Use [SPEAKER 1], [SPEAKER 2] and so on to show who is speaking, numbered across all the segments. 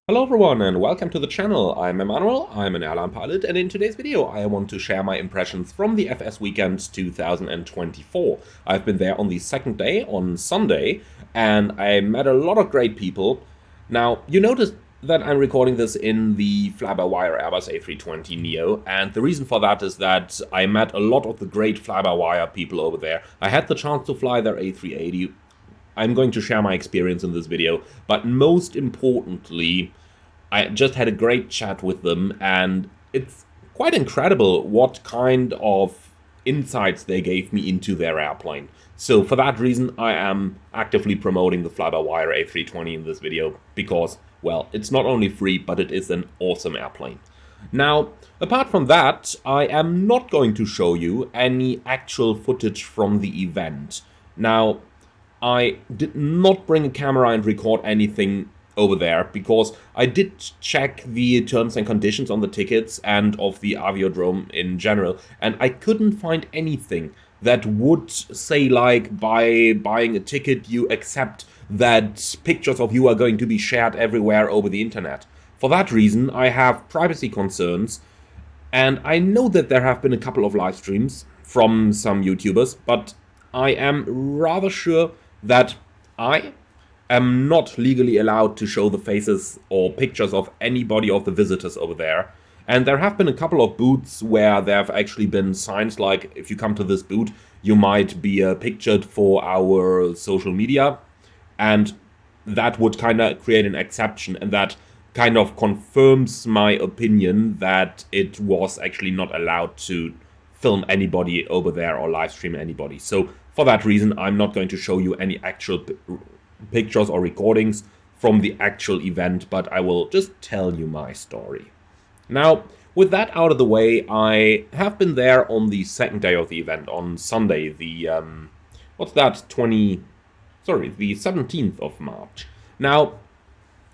[SPEAKER 1] Hello everyone and welcome to the channel. I'm Emmanuel, I'm an airline pilot, and in today's video I want to share my impressions from the FSWeekend 2024. I've been there on the second day, on Sunday, and I met a lot of great people. Now, you noticed that I'm recording this in the FlyByWire Airbus A320neo, and the reason for that is that I met a lot of the great FlyByWire people over there. I had the chance to fly their A380. I'm going to share my experience in this video, but most importantly, I just had a great chat with them, and it's quite incredible what kind of insights they gave me into their airplane. So for that reason, I am actively promoting the FlyByWire A320 in this video, because, well, it's not only free, but it is an awesome airplane. Now, apart from that, I am not going to show you any actual footage from the event. Now, I did not bring a camera and record anything over there because I did check the terms and conditions on the tickets and of the aviodrome in general, and I couldn't find anything that would say, like, by buying a ticket you accept that pictures of you are going to be shared everywhere over the internet. For that reason, I have privacy concerns, and I know that there have been a couple of live streams from some YouTubers, but I am rather sure that I am not legally allowed to show the faces or pictures of anybody of the visitors over there. And there have been a couple of booths where there have actually been signs like, if you come to this booth, you might be pictured for our social media. And that would kind of create an exception, and that kind of confirms my opinion that it was actually not allowed to film anybody over there or live stream anybody. So for that reason, I'm not going to show you any actual pictures or recordings from the actual event, but I will just tell you my story. Now, with that out of the way, I have been there on the second day of the event, on Sunday, the, the 17th of March. Now,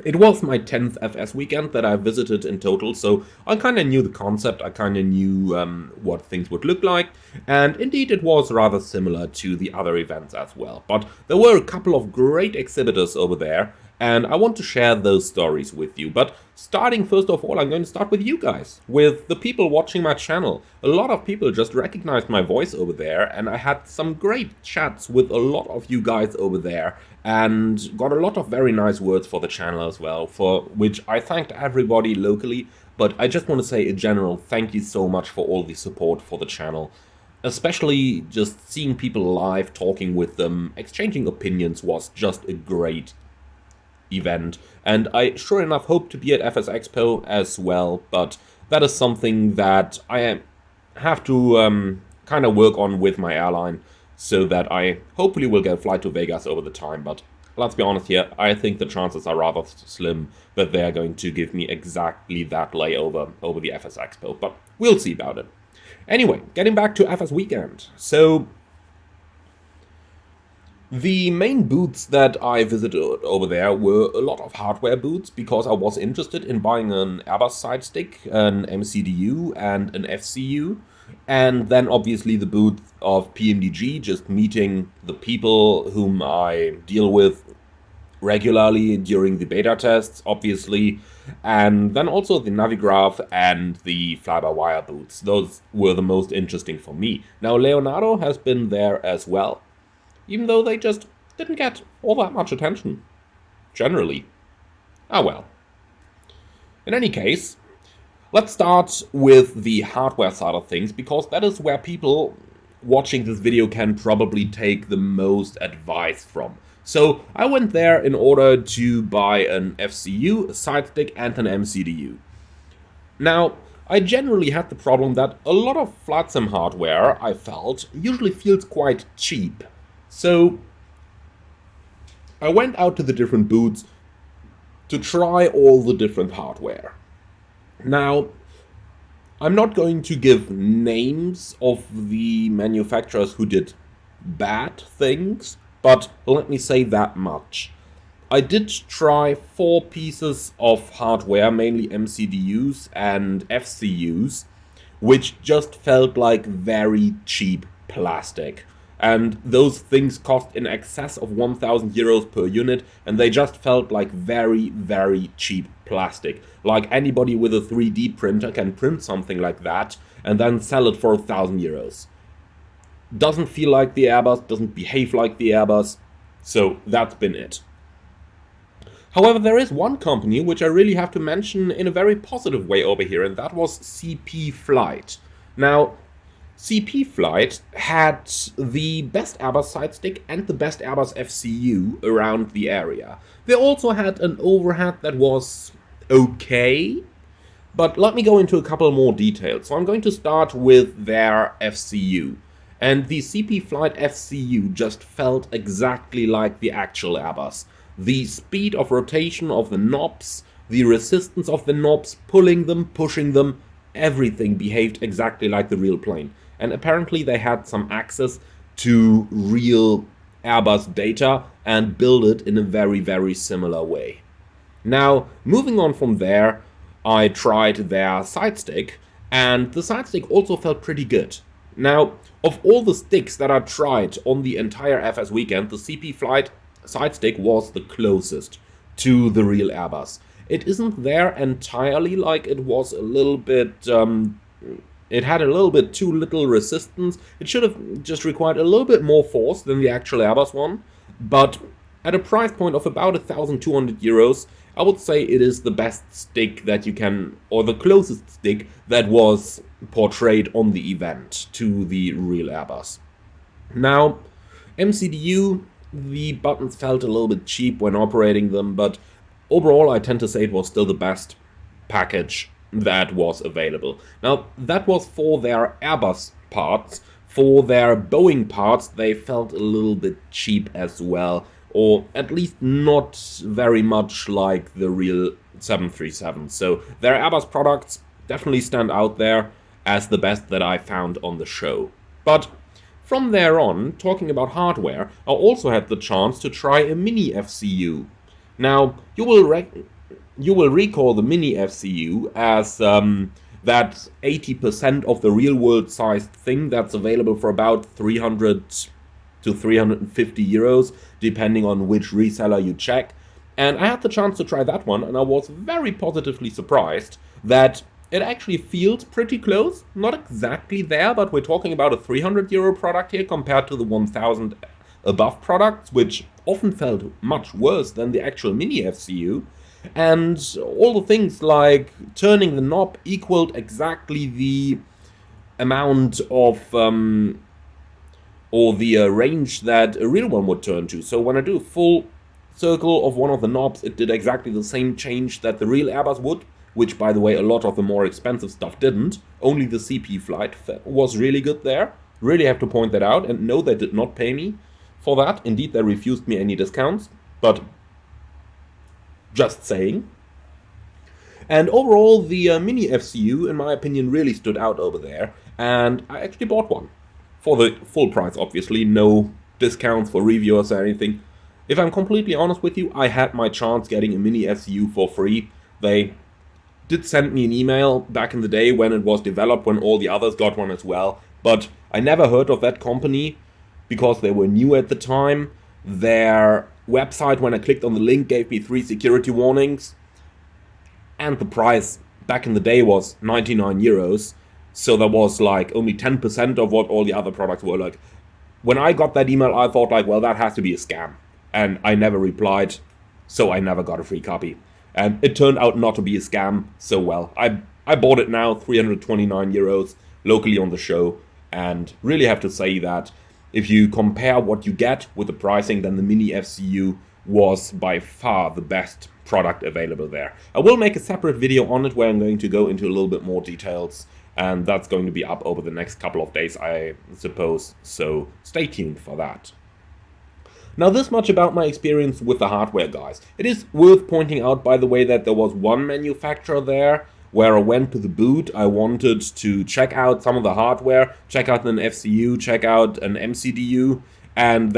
[SPEAKER 1] it was my 10th FS weekend that I visited in total, so I kind of knew the concept, I kind of knew what things would look like, and indeed it was rather similar to the other events as well. But there were a couple of great exhibitors over there, and I want to share those stories with you. But starting first of all, I'm going to start with you guys, with the people watching my channel. A lot of people just recognized my voice over there, and I had some great chats with a lot of you guys over there, and got a lot of very nice words for the channel as well, for which I thanked everybody locally. But I just want to say in general, thank you so much for all the support for the channel. Especially just seeing people live, talking with them, exchanging opinions was just a great event. And I sure enough hope to be at FS Expo as well, but that is something that I have to kind of work on with my airline, so that I hopefully will get a flight to Vegas over the time. But let's be honest here, I think the chances are rather slim that they are going to give me exactly that layover over the FS Expo, but we'll see about it. Anyway, getting back to FS Weekend. So the main booths that I visited over there were a lot of hardware booths, because I was interested in buying an Airbus side stick, an MCDU, and an FCU. And then obviously the booth of PMDG, just meeting the people whom I deal with regularly during the beta tests, obviously. And then also the Navigraph and the FlyByWire booths. Those were the most interesting for me. Now, Leonardo has been there as well, even though they just didn't get all that much attention, generally. Ah well. In any case, let's start with the hardware side of things, because that is where people watching this video can probably take the most advice from. So I went there in order to buy an FCU, a side stick, and an MCDU. Now, I generally had the problem that a lot of flight sim hardware, I felt, usually feels quite cheap. So I went out to the different booths to try all the different hardware. Now, I'm not going to give names of the manufacturers who did bad things, but let me say that much. I did try 4 pieces of hardware, mainly MCDUs and FCUs, which just felt like very cheap plastic. And those things cost in excess of 1,000 euros per unit, and they just felt like very, very cheap plastic. Like anybody with a 3D printer can print something like that and then sell it for 1,000 euros. Doesn't feel like the Airbus, doesn't behave like the Airbus, so that's been it. However, there is one company which I really have to mention in a very positive way over here, and that was CP Flight. Now, CP Flight had the best Airbus sidestick and the best Airbus FCU around the area. They also had an overhead that was okay, but let me go into a couple more details. So I'm going to start with their FCU. And the CP Flight FCU just felt exactly like the actual Airbus. The speed of rotation of the knobs, the resistance of the knobs, pulling them, pushing them, everything behaved exactly like the real plane. And apparently they had some access to real Airbus data and build it in a very, very similar way. Now, moving on from there, I tried their side stick, and the side stick also felt pretty good. Now, of all the sticks that I tried on the entire FSWeekend, the CP Flight side stick was the closest to the real Airbus. It isn't there entirely, like it was a little bit, it had a little bit too little resistance. It should have just required a little bit more force than the actual Airbus one, but at a price point of about 1,200 euros, I would say it is the best stick that you can, or the closest stick that was portrayed on the event to the real Airbus. Now, MCDU, the buttons felt a little bit cheap when operating them, but overall I tend to say it was still the best package that was available. Now, that was for their Airbus parts. For their Boeing parts, they felt a little bit cheap as well, or at least not very much like the real 737. So their Airbus products definitely stand out there as the best that I found on the show. But from there on, talking about hardware, I also had the chance to try a mini FCU. Now, you will recall the mini FCU as that 80% of the real-world sized thing that's available for about 300 to 350 euros, depending on which reseller you check. And I had the chance to try that one, and I was very positively surprised that it actually feels pretty close. Not exactly there, but we're talking about a 300 euro product here compared to the 1,000 above products, which often felt much worse than the actual mini FCU. And all the things like turning the knob equaled exactly the amount of or the range that a real one would turn to. So when I do a full circle of one of the knobs, it did exactly the same change that the real Airbus would, which, by the way, a lot of the more expensive stuff didn't. Only the CP Flight was really good there. Really have to point that out, and no, they did not pay me for that. Indeed, they refused me any discounts, but just saying. And overall, the mini FCU, in my opinion, really stood out over there, and I actually bought one. For the full price, obviously, no discounts for reviewers or anything. If I'm completely honest with you, I had my chance getting a mini FCU for free. They did send me an email back in the day when it was developed, when all the others got one as well, but I never heard of that company because they were new at the time. Their website, when I clicked on the link, gave me 3 security warnings, and the price back in the day was 99 euros, so that was like only 10% of what all the other products were. Like, when I got that email, I thought like, well, that has to be a scam, and I never replied, so I never got a free copy. And it turned out not to be a scam, so well, I bought it now, 329 euros, locally on the show, and really have to say that if you compare what you get with the pricing, then the mini FCU was by far the best product available there. I will make a separate video on it where I'm going to go into a little bit more details, and that's going to be up over the next couple of days, I suppose, so stay tuned for that. Now, this much about my experience with the hardware, guys. It is worth pointing out, by the way, that there was one manufacturer there where I went to the booth. I wanted to check out some of the hardware, check out an FCU, check out an MCDU, and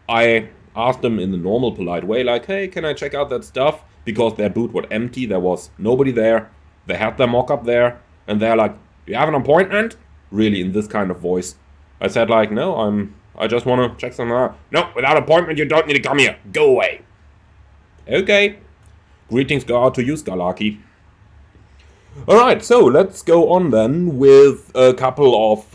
[SPEAKER 1] I asked them in the normal, polite way, like, hey, can I check out that stuff? Because their booth was empty, there was nobody there, they had their mock-up there, and they're like, you have an appointment? Really, in this kind of voice. I said like, no, I'm I just want to check something out. No, without appointment you don't need to come here. Go away. Okay. Greetings go out to you, Skalaki. Alright, so let's go on then with a couple of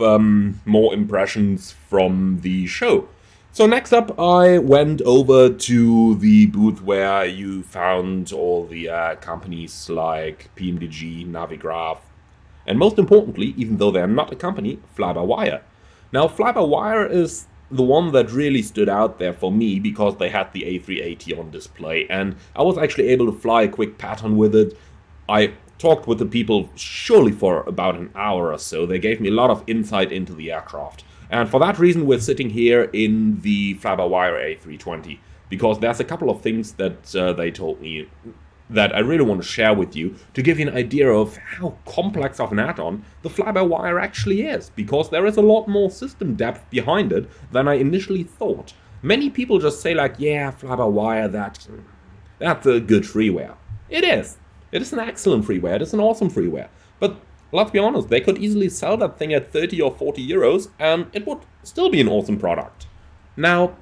[SPEAKER 1] more impressions from the show. So next up, I went over to the booth where you found all the companies like PMDG, Navigraph, and most importantly, even though they're not a company, FlyByWire. Now, FlyByWire is the one that really stood out there for me because they had the A380 on display, and I was actually able to fly a quick pattern with it. I talked with the people surely for about an hour or so. They gave me a lot of insight into the aircraft. And for that reason, we're sitting here in the FlyByWire A320, because there's a couple of things that they told me that I really want to share with you to give you an idea of how complex of an add-on the FlyByWire actually is, because there is a lot more system depth behind it than I initially thought. Many people just say like, yeah, FlyByWire, that's a good freeware. It is. It is an excellent freeware. It is an awesome freeware. But let's be honest, they could easily sell that thing at 30 or 40 euros and it would still be an awesome product. Now,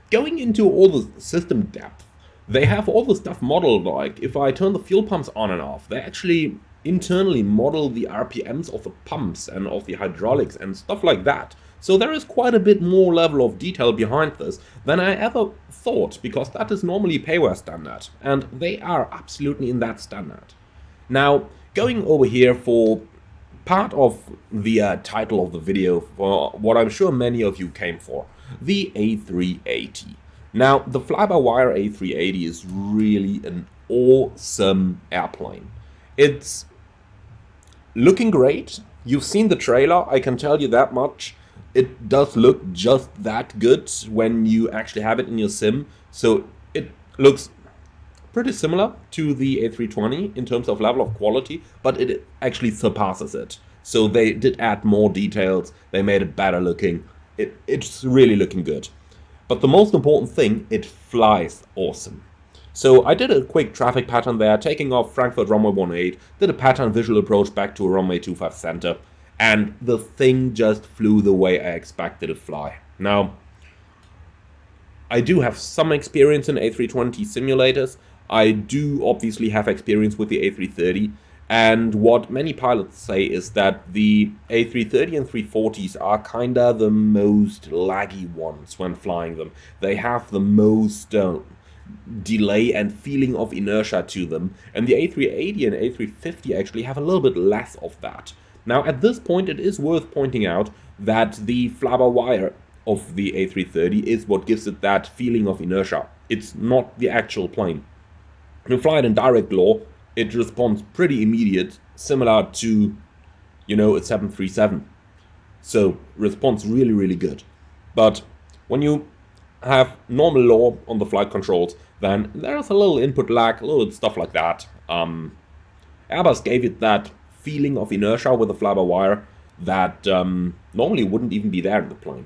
[SPEAKER 1] going into all the system depth, they have all the stuff modeled. Like if I turn the fuel pumps on and off, they actually internally model the RPMs of the pumps and of the hydraulics and stuff like that. So there is quite a bit more level of detail behind this than I ever thought, because that is normally payware standard, and they are absolutely in that standard. Now, going over here for part of the title of the video, for what I'm sure many of you came for, the A380. Now, the FlyByWire A380 is really an awesome airplane. It's looking great. You've seen the trailer, I can tell you that much. It does look just that good when you actually have it in your sim. So it looks pretty similar to the A320 in terms of level of quality, but it actually surpasses it. So they did add more details, they made it better looking. It's really looking good. But the most important thing, it flies awesome. So I did a quick traffic pattern there, taking off Frankfurt runway 18, did a pattern visual approach back to runway 25 center, and the thing just flew the way I expected it to fly. Now, I do have some experience in A320 simulators. I do obviously have experience with the A330, and what many pilots say is that the A330 and 340s are kinda the most laggy ones when flying them. They have the most delay and feeling of inertia to them, and the A380 and A350 actually have a little bit less of that. Now, at this point, it is worth pointing out that the FlyByWire of the A330 is what gives it that feeling of inertia. It's not the actual plane. When you fly it in direct yaw, it responds pretty immediate, similar to, a 737. So, responds really, really good. But when you have normal yaw on the flight controls, then there's a little input lag, a little stuff like that. Airbus gave it that feeling of inertia with the FlyByWire that normally wouldn't even be there in the plane.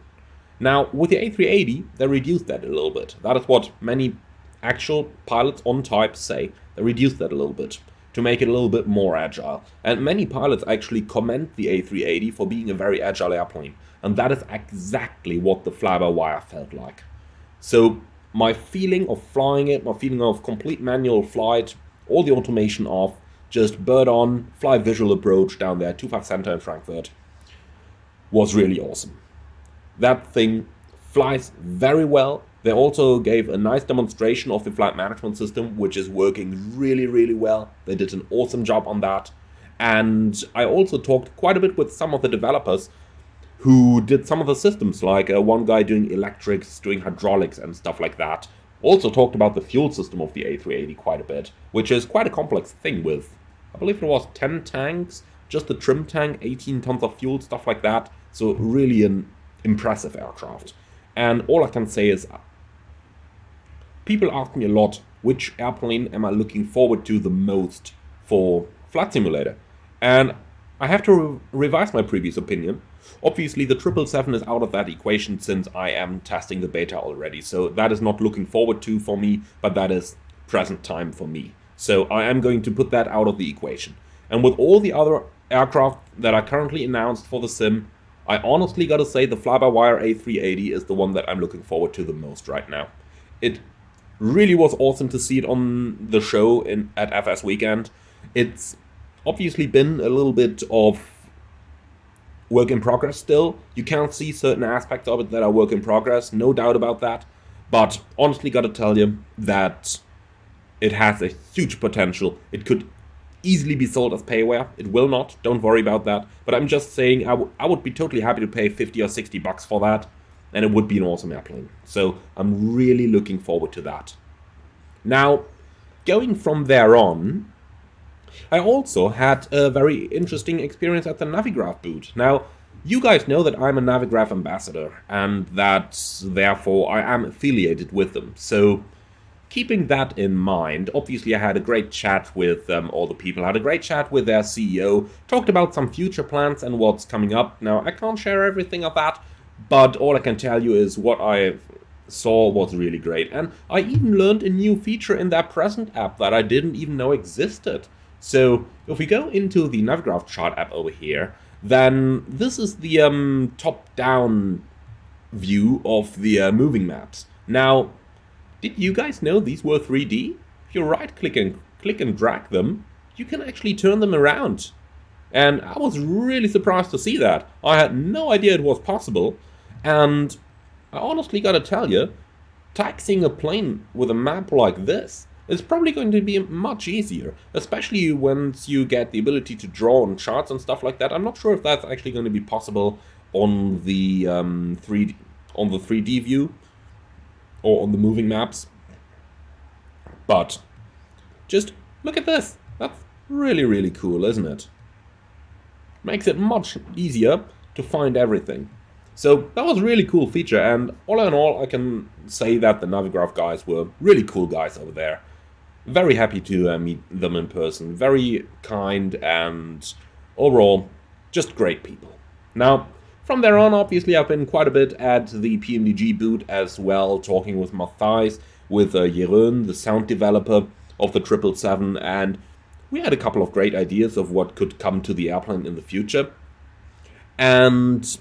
[SPEAKER 1] Now, with the A380, they reduced that a little bit. That is what many actual pilots on type say. They reduced that a little bit to make it a little bit more agile. And many pilots actually commend the A380 for being a very agile airplane. And that is exactly what the FlyByWire felt like. So my feeling of flying it, my feeling of complete manual flight, all the automation off, just bird on, fly visual approach down there, 25 center in Frankfurt, was really awesome. That thing flies very well. They also gave a nice demonstration of the flight management system, which is working really, really well. They did an awesome job on that. And I also talked quite a bit with some of the developers who did some of the systems, like one guy doing electrics, doing hydraulics and stuff like that. Also talked about the fuel system of the A380 quite a bit, which is quite a complex thing with, I believe it was 10 tanks, just the trim tank, 18 tons of fuel, stuff like that. So really an impressive aircraft. And all I can say is, people ask me a lot, which airplane am I looking forward to the most for Flight Simulator? And I have to revise my previous opinion. Obviously, the 777 is out of that equation since I am testing the beta already. So that is not looking forward to for me, but that is present time for me. So I am going to put that out of the equation. And with all the other aircraft that are currently announced for the sim, I honestly gotta say the FlyByWire A380 is the one that I'm looking forward to the most right now. It really was awesome to see it on the show at FS Weekend. It's obviously been a little bit of work in progress still. You can't see certain aspects of it that are work in progress, no doubt about that. But honestly gotta tell you that it has a huge potential. It could easily be sold as payware. It will not, don't worry about that. But I'm just saying I would be totally happy to pay 50 or 60 bucks for that, and it would be an awesome airplane. So I'm really looking forward to that. Now, going from there on, I also had a very interesting experience at the Navigraph booth. Now, you guys know that I'm a Navigraph ambassador, and that therefore I am affiliated with them. So keeping that in mind, obviously I had a great chat with all the people, I had a great chat with their CEO, talked about some future plans and what's coming up. Now, I can't share everything of that, but all I can tell you is what I saw was really great. And I even learned a new feature in their present app that I didn't even know existed. So if we go into the Navigraph chart app over here, then this is the top-down view of the moving maps. Now, did you guys know these were 3D? If you right-click and drag them, you can actually turn them around. And I was really surprised to see that. I had no idea it was possible. And I honestly gotta tell you, taxiing a plane with a map like this is probably going to be much easier, especially once you get the ability to draw on charts and stuff like that. I'm not sure if that's actually going to be possible on the 3D view or on the moving maps. But just look at this. That's really, really cool, isn't it? Makes it much easier to find everything. So that was a really cool feature, and all in all, I can say that the Navigraph guys were really cool guys over there. Very happy to meet them in person. Very kind and overall, just great people. Now, from there on, obviously, I've been quite a bit at the PMDG booth as well, talking with Matthias, with Jeroen, the sound developer of the 777, and we had a couple of great ideas of what could come to the airplane in the future. And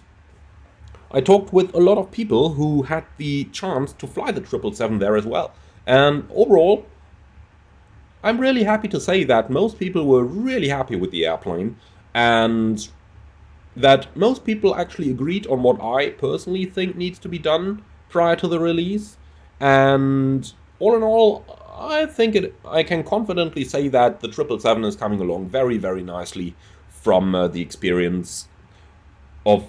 [SPEAKER 1] I talked with a lot of people who had the chance to fly the 777 there as well. And overall, I'm really happy to say that most people were really happy with the airplane, and that most people actually agreed on what I personally think needs to be done prior to the release. And all in all, I think I can confidently say that the 777 is coming along very, very nicely from the experience of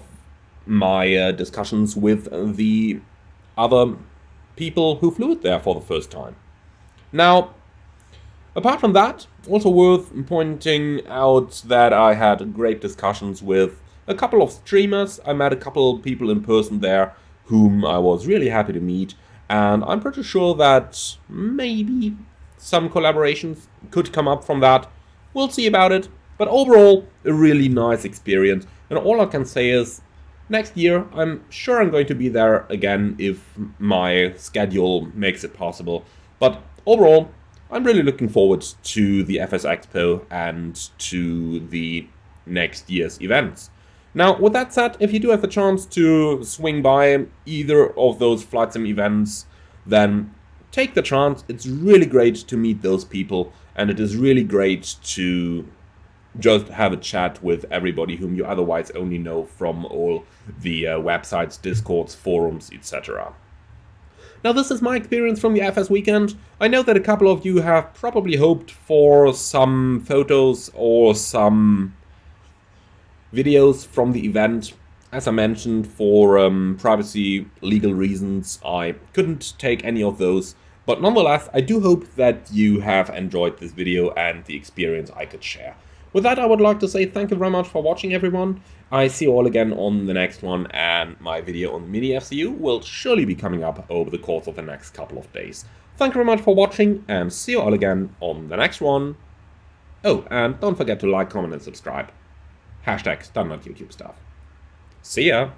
[SPEAKER 1] my discussions with the other people who flew it there for the first time. Now, apart from that, also worth pointing out that I had great discussions with a couple of streamers. I met a couple of people in person there whom I was really happy to meet, and I'm pretty sure that maybe some collaborations could come up from that. We'll see about it, but overall, a really nice experience, and all I can say is next year, I'm sure I'm going to be there again if my schedule makes it possible. But overall, I'm really looking forward to the FS Expo and to the next year's events. Now, with that said, if you do have the chance to swing by either of those flight sim events, then take the chance. It's really great to meet those people, and it is really great to just have a chat with everybody whom you otherwise only know from all the websites, discords, forums, etc. Now, this is my experience from the FS Weekend. I know that a couple of you have probably hoped for some photos or some videos from the event. As I mentioned, for privacy legal reasons, I couldn't take any of those. But nonetheless, I do hope that you have enjoyed this video and the experience I could share. With that, I would like to say thank you very much for watching, everyone. I see you all again on the next one, and my video on Mini FCU will surely be coming up over the course of the next couple of days. Thank you very much for watching, and see you all again on the next one. Oh, and don't forget to like, comment, and subscribe. #StandardYouTube stuff. See ya!